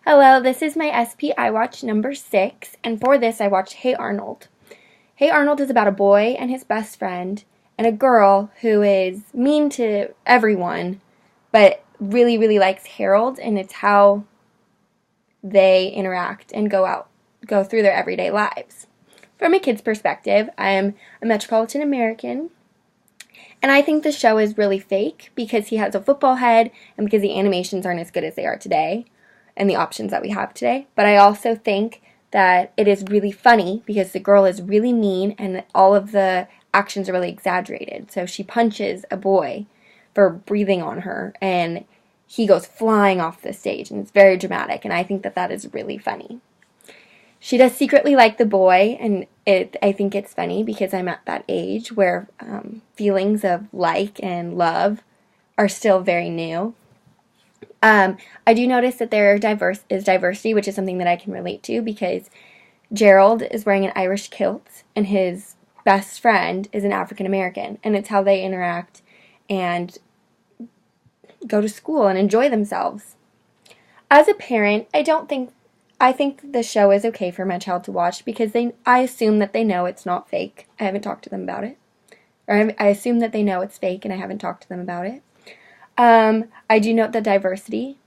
Hello, this is my SP iWatch number 6, and for this I watched Hey Arnold. Hey Arnold is about a boy and his best friend, and a girl who is mean to everyone, but really, really likes Harold, and it's how they interact and go through their everyday lives. From a kid's perspective, I'm a metropolitan American, and I think the show is really fake because he has a football head and because the animations aren't as good as they are today and the options that we have today. But I also think that it is really funny because the girl is really mean and all of the actions are really exaggerated. So she punches a boy for breathing on her and he goes flying off the stage and it's very dramatic, and I think that that is really funny. She does secretly like the boy, and I think it's funny because I'm at that age where feelings of like and love are still very new. I do notice that there is diversity, which is something that I can relate to because Gerald is wearing an Irish kilt and his best friend is an African American, and it's how they interact and go to school and enjoy themselves. As a parent, I think the show is okay for my child to watch because I assume that they know it's not fake. I haven't talked to them about it. Or I assume that they know it's fake and I haven't talked to them about it. I do note the diversity,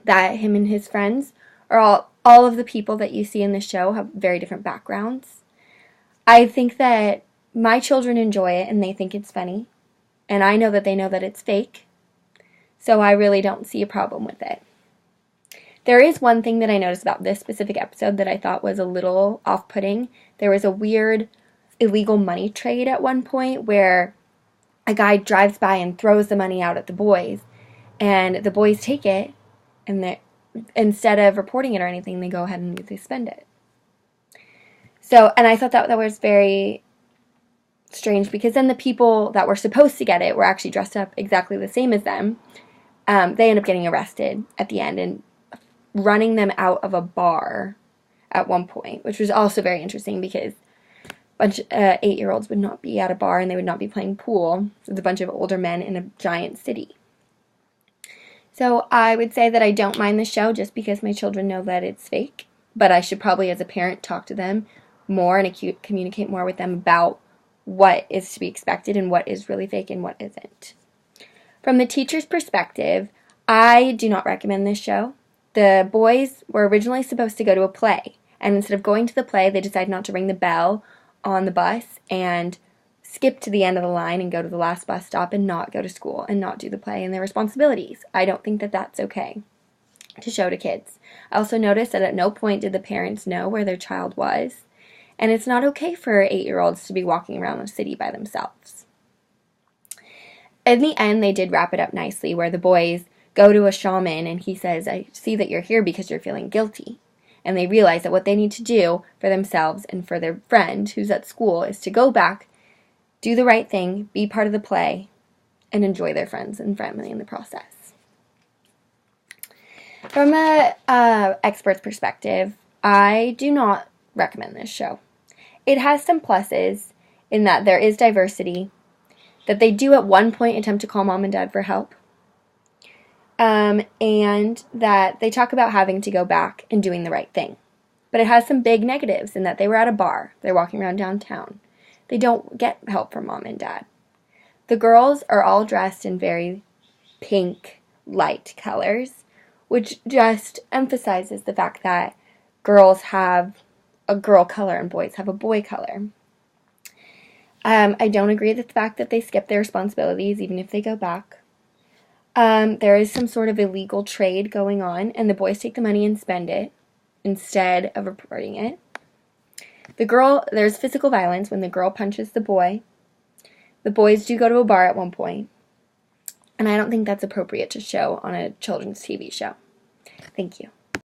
that him and his friends are all of the people that you see in the show have very different backgrounds. I think that my children enjoy it and they think it's funny. And I know that they know that it's fake. So I really don't see a problem with it. There is one thing that I noticed about this specific episode that I thought was a little off-putting. There was a weird illegal money trade at one point where a guy drives by and throws the money out at the boys, and the boys take it, and instead of reporting it or anything, they go ahead and they spend it. So, and I thought that was very strange because then the people that were supposed to get it were actually dressed up exactly the same as them. They end up getting arrested at the end and running them out of a bar at one point, which was also very interesting because a bunch of 8-year-olds would not be at a bar and they would not be playing pool with a bunch of older men in a giant city. So I would say that I don't mind the show just because my children know that it's fake, but I should probably as a parent talk to them more and communicate more with them about what is to be expected and what is really fake and what isn't. From the teacher's perspective, I do not recommend this show. The boys were originally supposed to go to a play, and instead of going to the play, they decided not to ring the bell on the bus and skip to the end of the line and go to the last bus stop and not go to school and not do the play and their responsibilities. I don't think that that's okay to show to kids. I also noticed that at no point did the parents know where their child was, and it's not okay for 8-year-olds to be walking around the city by themselves. In the end, they did wrap it up nicely where the boys go to a shaman and he says, I see that you're here because you're feeling guilty. And they realize that what they need to do for themselves and for their friend who's at school is to go back, do the right thing, be part of the play, and enjoy their friends and family in the process. From a expert's perspective, I do not recommend this show. It has some pluses in that there is diversity, that they do at one point attempt to call mom and dad for help, and that they talk about having to go back and doing the right thing. But it has some big negatives in that they were at a bar, they're walking around downtown. They don't get help from mom and dad. The girls are all dressed in very pink, light colors, which just emphasizes the fact that girls have a girl color and boys have a boy color. I don't agree with the fact that they skip their responsibilities even if they go back. There is some sort of illegal trade going on, and the boys take the money and spend it instead of reporting it. There's physical violence when the girl punches the boy. The boys do go to a bar at one point, and I don't think that's appropriate to show on a children's TV show. Thank you.